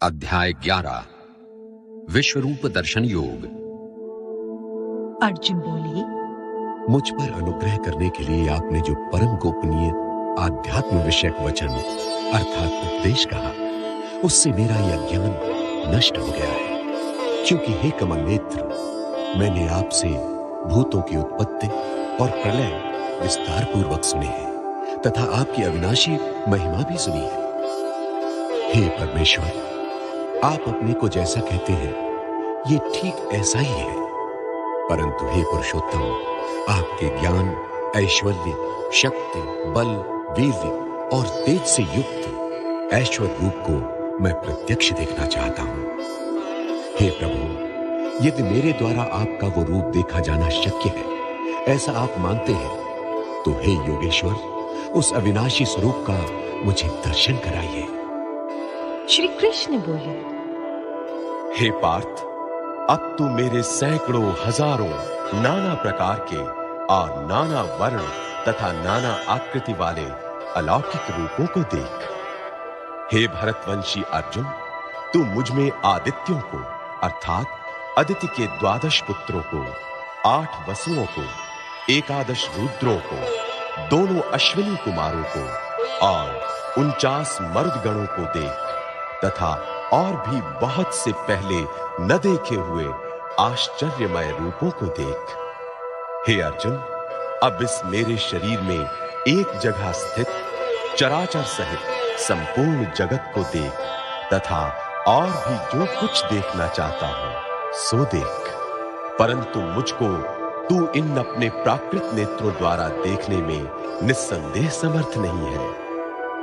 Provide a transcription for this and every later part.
अध्याय 11 विश्वरूप दर्शन योग। अर्जुन बोले, मुझ पर अनुग्रह करने के लिए आपने जो परम गोपनीय आध्यात्म विषयक वचन अर्थात उपदेश कहा, उससे मेरा यह अज्ञान नष्ट हो गया है। क्योंकि हे कमल नेत्र, मैंने आपसे भूतों की उत्पत्ति और प्रलय विस्तार पूर्वक सुने हैं तथा आपकी अविनाशी महिमा भी सुनी है। हे परमेश्वर, आप अपने को जैसा कहते हैं ये ठीक ऐसा ही है, परंतु हे पुरुषोत्तम, आपके ज्ञान, ऐश्वर्य, शक्ति, बल, वीर्य और तेज से युक्त ऐश्वर्य रूप को मैं प्रत्यक्ष देखना चाहता हूं। हे प्रभु, यदि मेरे द्वारा आपका वो रूप देखा जाना शक्य है, ऐसा आप मानते हैं, तो हे योगेश्वर, उस अविनाशी स्वरूप का मुझे दर्शन कराइए। श्री कृष्ण बोले, हे पार्थ, अब तू मेरे सैकड़ों हजारों नाना प्रकार के और नाना वर्ण तथा नाना आकृति वाले अलौकिक रूपों को देख। हे भरतवंशी अर्जुन, तू मुझ में आदित्यों को अर्थात अदिति के 12 पुत्रों को, 8 वसुओं को, 11 रुद्रों को, दोनों अश्विनी कुमारों को और 49 मर्दगणों को देख तथा और भी बहुत से पहले न देखे हुए आश्चर्यमय रूपों को देख। हे अर्जुन, अब इस मेरे शरीर में एक जगह स्थित चराचर सहित संपूर्ण जगत को देख तथा और भी जो कुछ देखना चाहता हूं सो देख, परंतु मुझको तू इन अपने प्राकृत नेत्रों द्वारा देखने में निस्संदेह समर्थ नहीं है।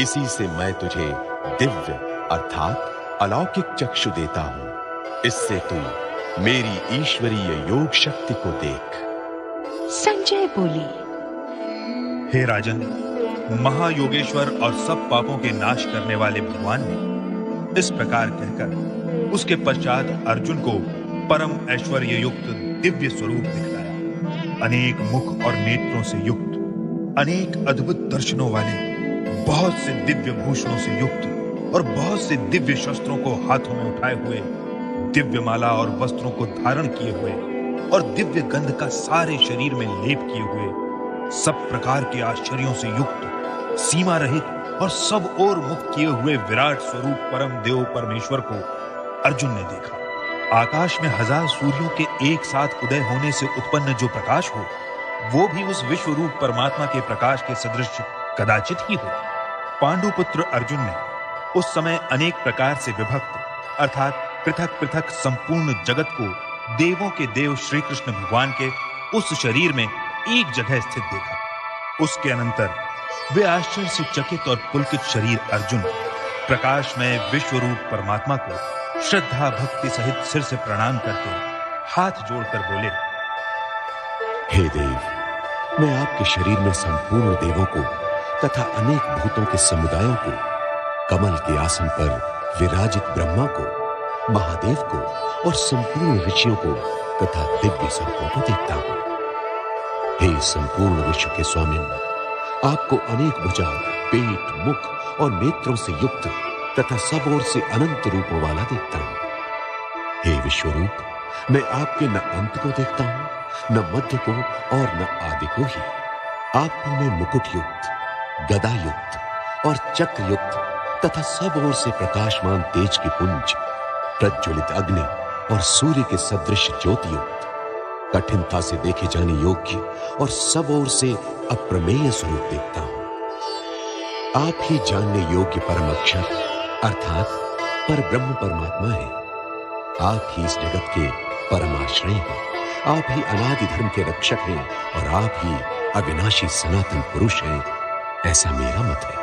इसी से मैं तुझे दिव्य अर्थात अलौकिक चक्षु देता हूं। इससे तू मेरी ईश्वरीय योग शक्ति को देख। संजय बोले, हे राजन, महायोगेश्वर और सब पापों के नाश करने वाले भगवान ने इस प्रकार कहकर उसके पश्चात अर्जुन को परम ऐश्वर्य युक्त दिव्य स्वरूप दिखलाया। अनेक मुख और नेत्रों से युक्त, अनेक अद्भुत दर्शनों वाले, बहुत से दिव्य भूषणों से युक्त और बहुत से दिव्य शस्त्रों को हाथों में उठाए हुए, दिव्य माला और वस्त्रों को धारण किए हुए और दिव्य गंध का सारे शरीर में लेप किए हुए, सब प्रकार के आश्चर्यों से युक्त, सीमा रहित और सब ओर मुक्त किए हुए विराट स्वरूप परम देव परमेश्वर को अर्जुन ने देखा। आकाश में 1000 सूर्यों के एक साथ उदय होने से उत्पन्न जो प्रकाश हो, वो भी उस विश्व रूप परमात्मा के प्रकाश के सदृश कदाचित ही हो। पांडुपुत्र अर्जुन ने उस समय अनेक प्रकार से विभक्त अर्थात पृथक पृथक संपूर्ण जगत को देवों के देव श्री कृष्ण भगवान के उस शरीर में एक जगह स्थित देखा। उसके अनंतर वे आश्चर्य से चकित और पुलकित शरीर अर्जुन प्रकाशमय विश्व रूप परमात्मा को श्रद्धा भक्ति सहित सिर से प्रणाम करके हाथ जोड़कर बोले, हे देव, मैं आपके शरीर में संपूर्ण देवों को तथा अनेक भूतों के समुदायों को, कमल के आसन पर विराजित ब्रह्मा को, महादेव को और संपूर्ण ऋषियों को तथा दिव्य स्वरूपों को देखता हूं। हे संपूर्ण विश्व के स्वामी, आपको अनेक भुजा, पेट, मुख और नेत्रों से युक्त तथा सब ओर से अनंत रूपों वाला देखता हूं। हे विश्वरूप, मैं आपके न अंत को देखता हूं, न मध्य को और न आदि को ही। आपको मैं मुकुट युक्त, गदा युक्त और चक्र युक्त तथा सब ओर से प्रकाशमान तेज के पुंज, प्रज्वलित अग्नि और सूर्य के सदृश ज्योति युक्त, कठिनता से देखे जाने योग्य और सब ओर से अप्रमेय स्वरूप देखता हूं। आप ही जानने योग्य परम अक्षर अर्थात पर ब्रह्म परमात्मा है। आप ही इस जगत के परमाश्रय हैं। आप ही अनादि धर्म के रक्षक हैं और आप ही अविनाशी सनातन पुरुष हैं, ऐसा मेरा मत है।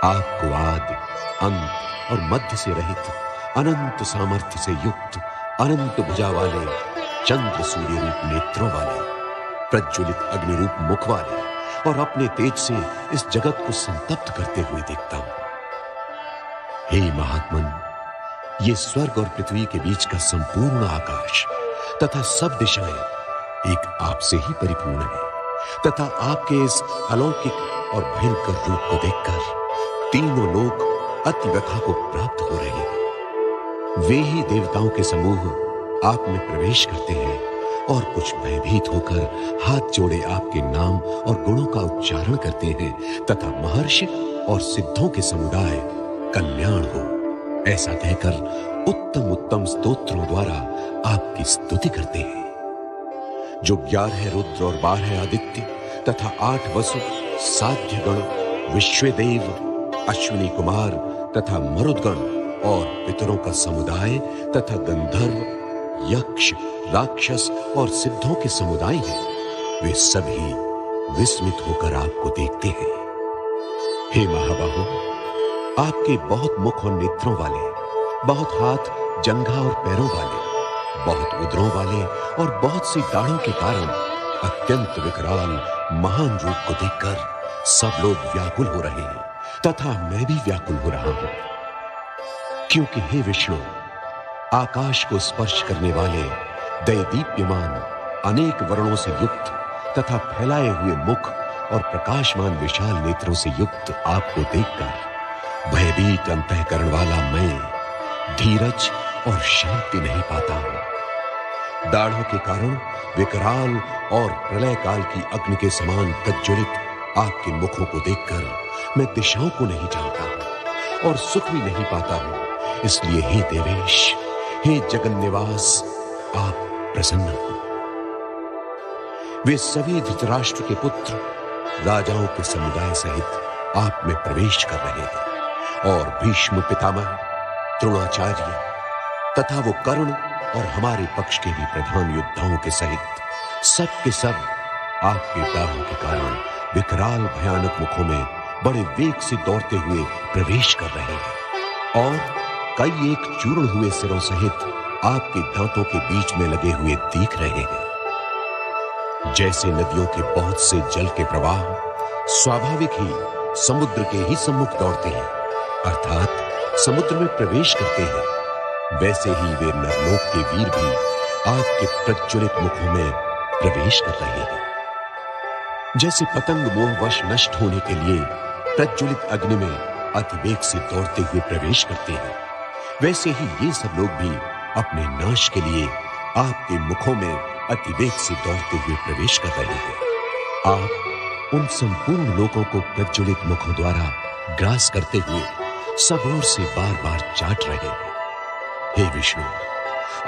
आपको आदि, अंत और मध्य से रहित, अनंत सामर्थ्य से युक्त, अनंत भुजा वाले, चंद्र सूर्य रूप नेत्रों वाले, प्रज्वलित अग्नि रूप मुख वाले और अपने तेज से इस जगत को संतप्त करते हुए देखता हूं। हे महात्मन, ये स्वर्ग और पृथ्वी के बीच का संपूर्ण आकाश तथा सब दिशाएं एक आपसे ही परिपूर्ण है तथा आपके इस अलौकिक और भयंकर रूप को देखकर तीनों लोक अति व्यथा को प्राप्त हो रहे हैं। वे ही देवताओं के समूह आप में प्रवेश करते हैं और कुछ भयभीत होकर हाथ जोड़े आपके नाम और गुणों का उच्चारण करते हैं तथा महर्षि और सिद्धों के समुदाय कल्याण हो ऐसा कहकर उत्तम उत्तम स्तोत्रों द्वारा आपकी स्तुति करते हैं। जो 11 रुद्र और 12 आदित्य तथा 8 वसु, साध्य गण, विश्वदेव, अश्विनी कुमार तथा मरुदगण और पितरों का समुदाय तथा गंधर्व, यक्ष, राक्षस और सिद्धों के समुदाय हैं, वे सभी विस्मित होकर आपको देखते हैं। हे महाबाहो, आपके बहुत मुख और नेत्रों वाले, बहुत हाथ, जंघा और पैरों वाले, बहुत उदरों वाले और बहुत सी दाढ़ों के कारण अत्यंत विकराल महान रूप को देखकर सब लोग व्याकुल हो रहे हैं तथा मैं भी व्याकुल हो रहा हूं, क्योंकि हे विष्णु, आकाश को स्पर्श करने वाले दैदीप्यमान अनेक वर्णों से युक्त तथा फैलाए हुए मुख और प्रकाशमान विशाल नेत्रों से युक्त आपको देखकर भयभीत अंतःकरण वाला मैं धीरज और शांति नहीं पाता हूं। दाढ़ों के कारण विकराल और प्रलय काल की अग्नि के समान प्रज्वलित आपके मुखों को देखकर मैं दिशाओं को नहीं जानता हूं और सुख भी नहीं पाता हूं। इसलिए हे देवेश, हे जगन निवास, आप प्रसन्न हो। वे सभी धृतराष्ट्र के पुत्र राजाओं के समुदाय सहित आप में प्रवेश कर रहे हैं और भीष्म पितामह, द्रोणाचार्य तथा वो कर्ण और हमारे पक्ष के भी प्रधान योद्धाओं के सहित सब के सब आपके दाहों के कारण विकराल भयानक मुखों में बड़े वेग से दौड़ते हुए प्रवेश कर रहे हैं और कई एक चूर्ण हुए सिरों सहित आपके दांतों के बीच में लगे हुए दिख रहे हैं। जैसे नदियों के बहुत से जल के प्रवाह स्वाभाविक ही समुद्र के ही सम्मुख दौड़ते हैं, अर्थात समुद्र में प्रवेश करते हैं, वैसे ही वे नरलोक के वीर भी आपके प्रज्वलित मुखों में प्रवेश कर रहे हैं। जैसे पतंग मोहवश नष्ट होने के लिए प्रज्वलित अग्नि में अतिवेग से दौड़ते हुए प्रवेश करते हैं, वैसे ही ये सब लोग भी अपने नाश के लिए आपके मुखों में अतिवेग से दौड़ते हुए प्रवेश कर रहे हैं। आप उन संपूर्ण लोगों को प्रज्वलित मुखों द्वारा ग्रास करते हुए सब ओर से बार बार चाट रहे हैं। हे विष्णु,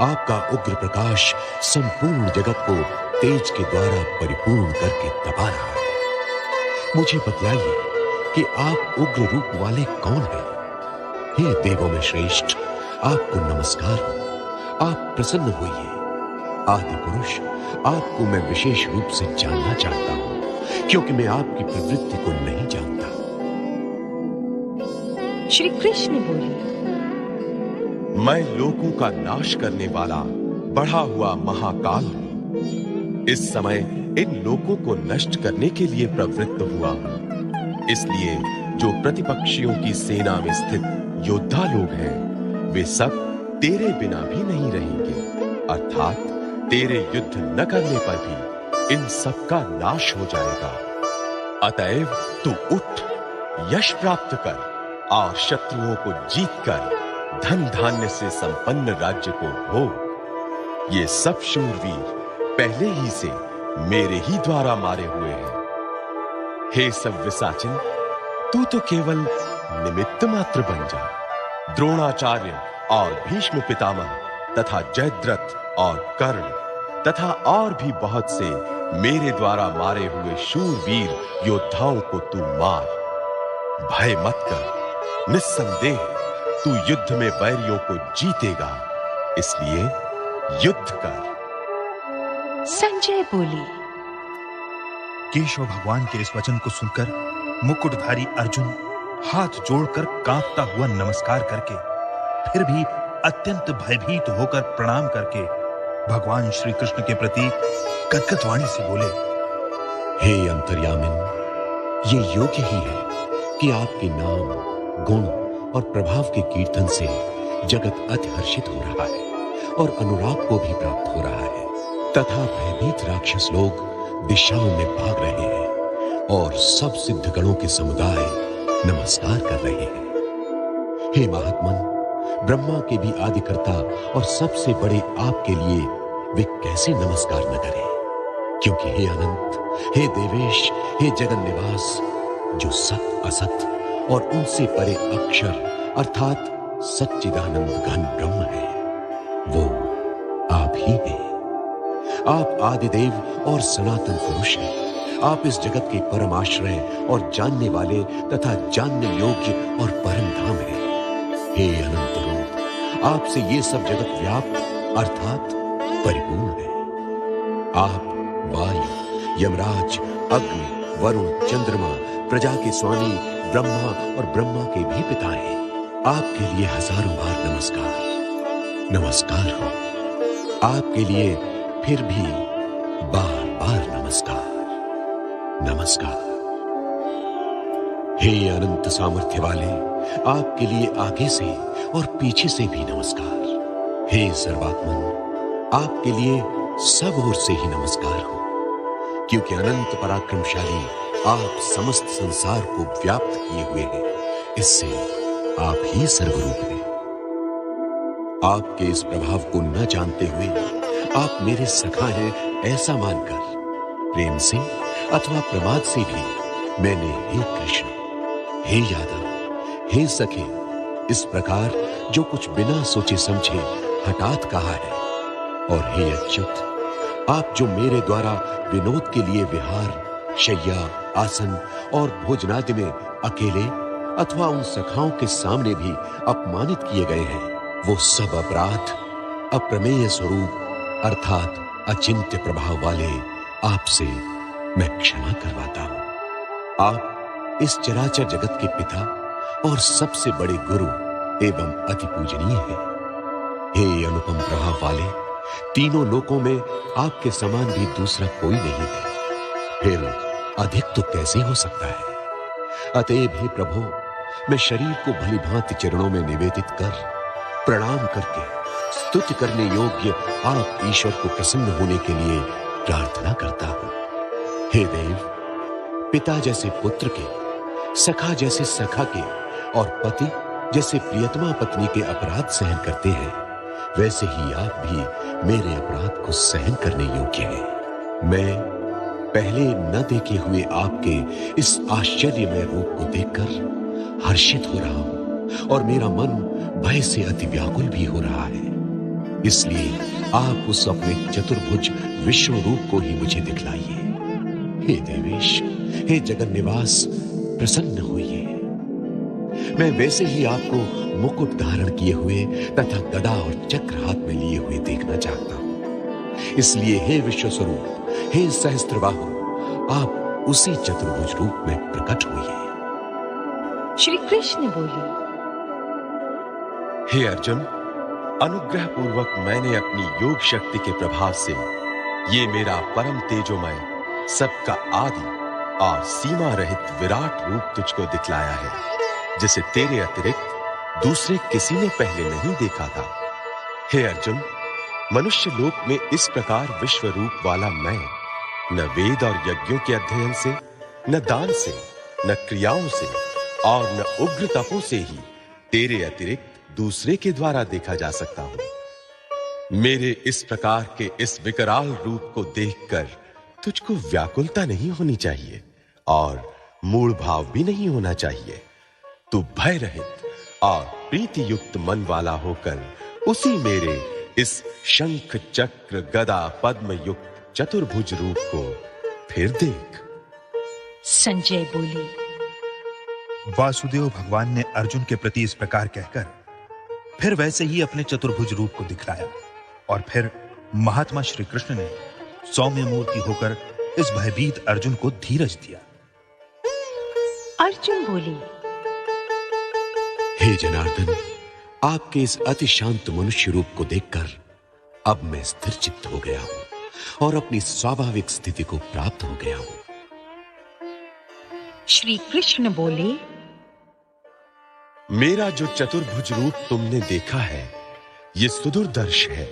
आपका उग्र प्रकाश संपूर्ण जगत को तेज के द्वारा परिपूर्ण करके तपा रहा है। मुझे बतलाइए कि आप उग्र रूप वाले कौन हैं? हे देवों में श्रेष्ठ, आपको नमस्कार हो। आप प्रसन्न होइए। आदि पुरुष, आपको मैं विशेष रूप से जानना चाहता हूं, क्योंकि मैं आपकी प्रवृत्ति को नहीं जानता। श्री कृष्ण बोले, मैं लोगों का नाश करने वाला बढ़ा हुआ महाकाल हूं। इस समय इन लोगों को नष्ट करने के लिए प्रवृत्त हुआ हूं। इसलिए जो प्रतिपक्षियों की सेना में स्थित योद्धा लोग हैं, वे सब तेरे बिना भी नहीं रहेंगे, अर्थात तेरे युद्ध न करने पर भी इन सब का नाश हो जाएगा। अतएव तू उठ, यश प्राप्त कर और शत्रुओं को जीतकर धन धान्य से संपन्न राज्य को भोग। ये सब शूरवीर पहले ही से मेरे ही द्वारा मारे हुए हैं। हे सव्यसाचिन, तू तो केवल निमित्त मात्र बन जा। द्रोणाचार्य और भीष्म पितामह तथा जयद्रथ और कर्ण तथा और भी बहुत से मेरे द्वारा मारे हुए शूरवीर योद्धाओं को तू मार। भय मत कर, निस्संदेह तू युद्ध में वैरियों को जीतेगा, इसलिए युद्ध कर। संजय बोले, केशव भगवान के इस वचन को सुनकर मुकुटधारी अर्जुन हाथ जोड़कर कांपता हुआ नमस्कार करके फिर भी अत्यंत भयभीत होकर प्रणाम करके भगवान श्री कृष्ण के प्रति गदगद वाणी से बोले, हे अंतर्यामिन, ये योग्य ही है कि आपके नाम, गुण और प्रभाव के कीर्तन से जगत अतिहर्षित हो रहा है और अनुराग को भी प्राप्त हो रहा है तथा भयभीत राक्षस लोग दिशाओं में भाग रहे हैं और सब सिद्धगणों के समुदाय नमस्कार कर रहे हैं। हे महात्मन, ब्रह्मा के भी आदिकर्ता और सबसे बड़े आपके लिए वे कैसे नमस्कार न करें? क्योंकि हे अनंत, हे देवेश, हे जगन निवास, जो सत असत और उनसे परे अक्षर अर्थात सच्चिदानंद घन ब्रह्म है, वो आप ही हैं। आप आदिदेव और सनातन पुरुष हैं। आप इस जगत के परम आश्रय और जानने वाले तथा जानने योग्य और परम धाम हैं। हे अनंत रूप, आपसे ये सब जगत व्याप्त अर्थात परिपूर्ण है। आप वायु, यमराज, अग्नि, वरुण, चंद्रमा, प्रजा के स्वामी ब्रह्मा और ब्रह्मा के भी पिता हैं। आपके लिए हजारों बार नमस्कार, नमस्कार हो। आपके लिए फिर भी बार बार नमस्कार, नमस्कार। हे अनंत सामर्थ्य वाले, आपके लिए आगे से और पीछे से भी नमस्कार। हे सर्वात्मन, आपके लिए सब ओर से ही नमस्कार हो, क्योंकि अनंत पराक्रमशाली आप समस्त संसार को व्याप्त किए हुए हैं। इससे आप ही सर्वरूप हैं। आपके इस प्रभाव को न जानते हुए आप मेरे सखा हैं ऐसा मानकर प्रेम से अथवा प्रमाद से भी मैंने हे कृष्ण, हे यादव, हे सखे इस प्रकार जो कुछ बिना सोचे समझे हठात कहा है। और हे अच्युत, आप जो मेरे द्वारा विनोद के लिए विहार, शैया, आसन और भोजनादि में अकेले अथवा उन सखाओं के सामने भी अपमानित किए गए हैं, वो सब अपराध अप्रमेय स्वरूप अर्थात अचिंत्य प्रभाव वाले आपसे मैं क्षमा करवाता हूं। आप इस चराचर जगत के पिता और सबसे बड़े गुरु एवं अति पूजनीय हैं। हे अनुपम प्रभाव वाले, तीनों लोकों में आपके समान भी दूसरा कोई नहीं है, फिर अधिक तो कैसे हो सकता है? अतएव हे प्रभु, मैं शरीर को भली भांति चरणों में निवेदित कर प्रणाम करके स्तुति करने योग्य आप ईश्वर को प्रसन्न होने के लिए प्रार्थना करता हूं। हे देव, पिता जैसे पुत्र के, सखा जैसे सखा के और पति जैसे प्रियतमा पत्नी के अपराध सहन करते हैं, वैसे ही आप भी मेरे अपराध को सहन करने योग्य हैं। मैं पहले न देखे हुए आपके इस आश्चर्यमय रूप को देखकर हर्षित हो रहा हूं और मेरा मन भय से अति व्याकुल भी हो रहा है। इसलिए आप उस अपने चतुर्भुज विश्व रूप को ही मुझे दिखलाइए। हे देवेश, हे जगन निवास, प्रसन्न होइए। मैं वैसे ही आपको मुकुट धारण किए हुए तथा गदा और चक्र हाथ में लिए हुए देखना चाहता हूं। इसलिए हे विश्व स्वरूप, हे सहस्त्रबाहु, आप उसी चतुर्भुज रूप में प्रकट हुए। श्री कृष्ण बोले, हे अर्जुन, अनुग्रह पूर्वक मैंने अपनी योग शक्ति के प्रभाव से ये मेरा परम तेजोमय, सबका आदि और सीमा रहित विराट रूप तुझको दिखलाया है, जिसे तेरे अतिरिक्त दूसरे किसी ने पहले नहीं देखा था। हे अर्जुन, मनुष्य लोक में इस प्रकार विश्व रूप वाला मैं न वेद और यज्ञों के अध्ययन से, न दान से, न क्रियाओं से और न उग्र तपों से ही तेरे अतिरिक्त दूसरे के द्वारा देखा जा सकता हूं। मेरे इस प्रकार के इस विकराल रूप को देखकर तुझको व्याकुलता नहीं होनी चाहिए और मूढ़ भाव भी नहीं होना चाहिए। तू भय रहित और प्रीति युक्त मन वाला होकर उसी मेरे इस शंख चक्र गदा पद्म युक्त चतुर्भुज रूप को फिर देख। संजय बोले, वासुदेव भगवान ने अर्जुन के प्रति इस प्रकार कहकर फिर वैसे ही अपने चतुर्भुज रूप को दिखलाया और फिर महात्मा श्री कृष्ण ने सौम्य मूर्ति होकर इस भयभीत अर्जुन को धीरज दिया। अर्जुन बोले, हे जनार्दन, आपके इस अति शांत मनुष्य रूप को देखकर अब मैं स्थिर चित्त हो गया हूं और अपनी स्वाभाविक स्थिति को प्राप्त हो गया हूं। श्री कृष्ण बोले, मेरा जो चतुर्भुज रूप तुमने देखा है, ये सुदुर्दर्श है,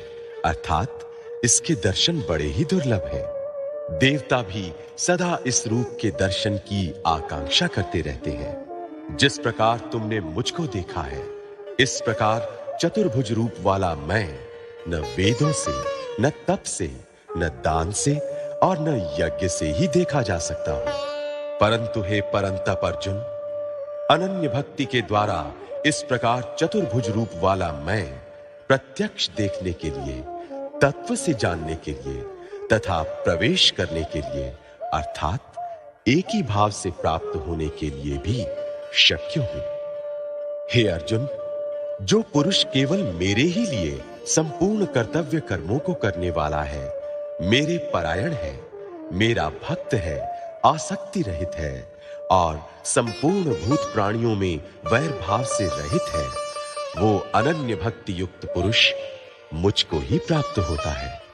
अर्थात इसके दर्शन बड़े ही दुर्लभ हैं। देवता भी सदा इस रूप के दर्शन की आकांक्षा करते रहते हैं। जिस प्रकार तुमने मुझको देखा है, इस प्रकार चतुर्भुज रूप वाला मैं न वेदों से, न तप से, न दान से और न यज्ञ से ही देखा जा सकता हूं। परंतु हे परंतप अर्जुन, अनन्य भक्ति के द्वारा इस प्रकार चतुर्भुज रूप वाला मैं प्रत्यक्ष देखने के लिए, तत्व से जानने के लिए तथा प्रवेश करने के लिए अर्थात एक ही भाव से प्राप्त होने के लिए भी शक्य हूं। हे अर्जुन, जो पुरुष केवल मेरे ही लिए संपूर्ण कर्तव्य कर्मों को करने वाला है, मेरे परायण है, मेरा भक्त है, आसक्ति रहित है और संपूर्ण भूत प्राणियों में वैर भाव से रहित है, वो अनन्य भक्ति युक्त पुरुष मुझको ही प्राप्त होता है।